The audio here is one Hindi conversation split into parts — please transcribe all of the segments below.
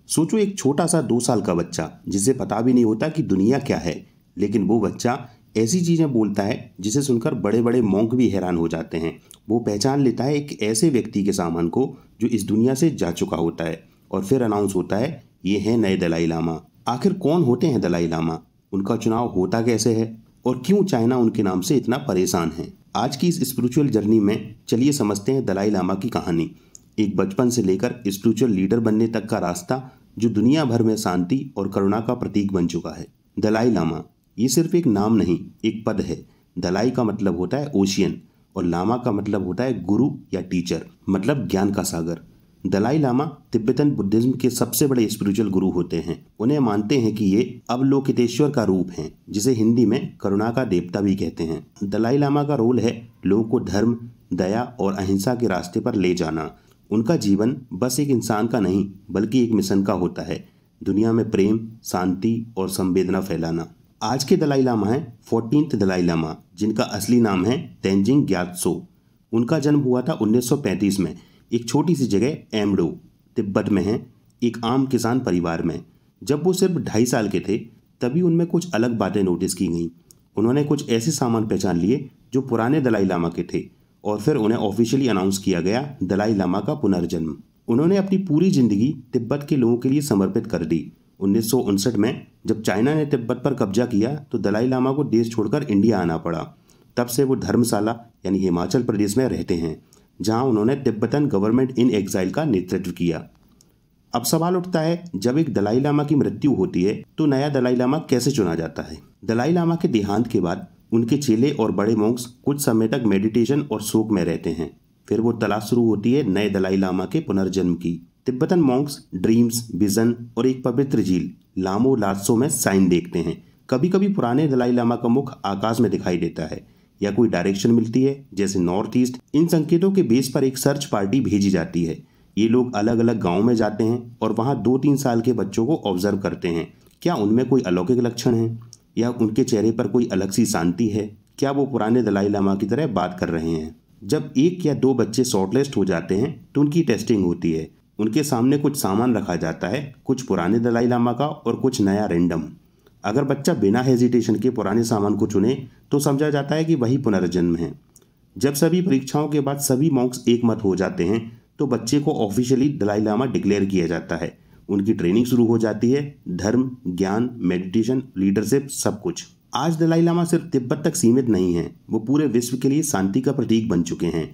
सोचो एक छोटा सा 2 साल का बच्चा जिसे पता भी नहीं होता कि दुनिया क्या है, लेकिन वो बच्चा ऐसी चीजें बोलता है जिसे सुनकर बड़े बड़े मॉन्क भी हैरान हो जाते हैं। वो पहचान लेता है एक ऐसे व्यक्ति के सामान को जो इस दुनिया से जा चुका होता है और फिर अनाउंस होता है ये है नए दलाई लामा। आखिर कौन होते हैं दलाई लामा, उनका चुनाव होता कैसे है और क्यों चाइना उनके नाम से इतना परेशान है। आज की इस स्पिरिचुअल जर्नी में चलिए समझते हैं दलाई लामा की कहानी। एक बचपन से लेकर स्पिरिचुअल लीडर बनने तक का रास्ता जो दुनिया भर में शांति और करुणा का प्रतीक बन चुका है। दलाई लामा ये सिर्फ एक नाम नहीं, एक पद है। दलाई का मतलब होता है ओशियन और लामा का मतलब होता है गुरु या टीचर, मतलब ज्ञान का सागर। दलाई लामा तिब्बतन बुद्धिज्म के सबसे बड़े स्पिरिचुअल गुरु होते हैं। उन्हें मानते हैं कि ये अवलोकितेश्वर का रूप हैं, जिसे हिंदी में करुणा का देवता भी कहते हैं। दलाई लामा का रोल है लोगों को धर्म, दया और अहिंसा के रास्ते पर ले जाना। उनका जीवन बस एक इंसान का नहीं बल्कि एक मिशन का होता है, दुनिया में प्रेम, शांति और संवेदना फैलाना। आज के दलाई लामा हैं 14th दलाई लामा, जिनका असली नाम है तेंजिंग ग्यात्सो। उनका जन्म हुआ था 1935 में एक छोटी सी जगह एमडो, तिब्बत में है, एक आम किसान परिवार में। जब वो सिर्फ 2.5 साल के थे तभी उनमें कुछ अलग बातें नोटिस की गईं। उन्होंने कुछ ऐसे सामान पहचान लिए जो पुराने दलाई लामा के थे और फिर उन्हें ऑफिशियली अनाउंस किया गया दलाई लामा का पुनर्जन्म। उन्होंने अपनी पूरी जिंदगी तिब्बत के लोगों के लिए समर्पित कर दी। 1959 में जब चाइना ने तिब्बत पर कब्जा किया तो दलाई लामा को देश छोड़कर इंडिया आना पड़ा। तब से वो धर्मशाला यानी हिमाचल प्रदेश में रहते हैं, जहां उन्होंने तिब्बतन गवर्नमेंट इन एग्जाइल का नेतृत्व किया। अब सवाल उठता है, जब एक दलाई लामा की मृत्यु होती है तो नया दलाई लामा कैसे चुना जाता है। दलाई लामा के देहांत के बाद उनके चेले और बड़े मॉन्क्स कुछ समय तक मेडिटेशन और शोक में रहते हैं। फिर वो तलाश शुरू होती है नए दलाई लामा के पुनर्जन्म की। तिब्बतन मॉन्क्स ड्रीम्स, विजन और एक पवित्र झील लामो लात्सो में साइन देखते हैं। कभी कभी पुराने दलाई लामा का मुख आकाश में दिखाई देता है या कोई डायरेक्शन मिलती है जैसे नॉर्थ ईस्ट। इन संकेतों के बेस पर एक सर्च पार्टी भेजी जाती है। ये लोग अलग अलग गाँव में जाते हैं और वहाँ 2-3 साल के बच्चों को ऑब्जर्व करते हैं। क्या उनमें कोई अलौकिक लक्षण है या उनके चेहरे पर कोई अलग सी शांति है? क्या वो पुराने दलाई लामा की तरह बात कर रहे हैं? जब 1 या 2 बच्चे शॉर्टलिस्ट हो जाते हैं तो उनकी टेस्टिंग होती है। उनके सामने कुछ सामान रखा जाता है, कुछ पुराने दलाई लामा का और कुछ नया रैंडम। अगर बच्चा बिना हेजिटेशन के पुराने सामान को चुने तो समझा जाता है कि वही पुनर्जन्म है। जब सभी परीक्षाओं के बाद सभी मॉन्क्स एक मत हो जाते हैं तो बच्चे को ऑफिशियली दलाई लामा डिक्लेयर किया जाता है। उनकी ट्रेनिंग शुरू हो जाती है, धर्म, ज्ञान, मेडिटेशन, लीडरशिप, सब कुछ। आज दलाई लामा सिर्फ तिब्बत तक सीमित नहीं है, वो पूरे विश्व के लिए शांति का प्रतीक बन चुके हैं।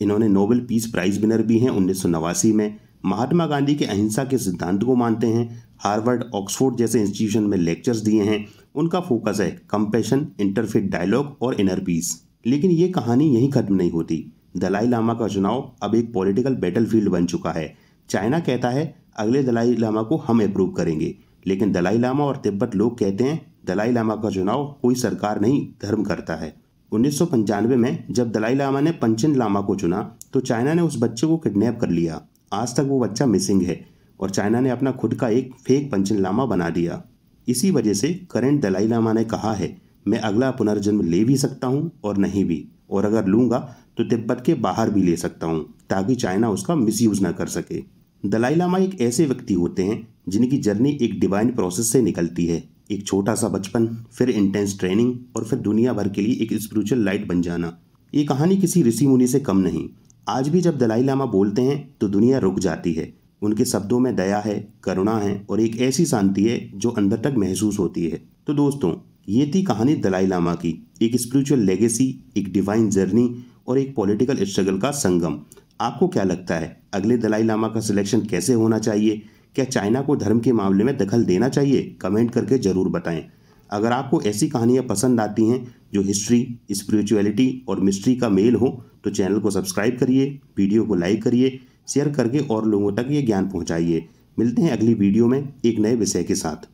इन्होंने नोबेल पीस प्राइज विनर भी हैं 1989 में। महात्मा गांधी के अहिंसा के सिद्धांत को मानते हैं। हार्वर्ड, ऑक्सफोर्ड जैसे इंस्टीट्यूशन में लेक्चर्स दिए हैं। उनका फोकस है कंपैशन, इंटरफेथ डायलॉग और इनर पीस। लेकिन ये कहानी यहीं खत्म नहीं होती। दलाई लामा का चुनाव अब एक पॉलिटिकल बैटलफील्ड बन चुका है। चाइना कहता है अगले दलाई लामा को हम अप्रूव करेंगे, लेकिन दलाई लामा और तिब्बत लोग कहते हैं दलाई लामा का चुनाव कोई सरकार नहीं, धर्म करता है। 1995 में जब दलाई लामा ने पंचेन लामा को चुना तो चाइना ने उस बच्चे को किडनैप कर लिया। आज तक वो बच्चा मिसिंग है और चाइना ने अपना खुद का एक फेक पंचेन लामा बना दिया। इसी वजह से करंट दलाई लामा ने कहा है मैं अगला पुनर्जन्म ले भी सकता हूँ और नहीं भी, और अगर लूंगा तो तिब्बत के बाहर भी ले सकता हूँ ताकि चाइना उसका मिसयूज ना कर सके। दलाई लामा एक ऐसे व्यक्ति होते हैं जिनकी जर्नी एक डिवाइन प्रोसेस से निकलती है। एक छोटा सा बचपन, फिर इंटेंस ट्रेनिंग और फिर दुनिया भर के लिए एक स्पिरिचुअल लाइट बन जाना। ये कहानी किसी ऋषि मुनि से कम नहीं। आज भी जब दलाई लामा बोलते हैं तो दुनिया रुक जाती है। उनके शब्दों में दया है, करुणा है और एक ऐसी शांति है जो अंदर तक महसूस होती है। तो दोस्तों, ये थी कहानी दलाई लामा की, एक स्पिरिचुअल लेगेसी, एक डिवाइन जर्नी और एक पॉलिटिकल स्ट्रगल का संगम। आपको क्या लगता है अगले दलाई लामा का सिलेक्शन कैसे होना चाहिए? क्या चाइना को धर्म के मामले में दखल देना चाहिए? कमेंट करके जरूर बताएं। अगर आपको ऐसी कहानियाँ पसंद आती हैं जो हिस्ट्री, स्पिरिचुअलिटी और मिस्ट्री का मेल हो तो चैनल को सब्सक्राइब करिए, वीडियो को लाइक करिए, शेयर करके और लोगों तक ये ज्ञान पहुंचाइए। मिलते हैं अगली वीडियो में एक नए विषय के साथ।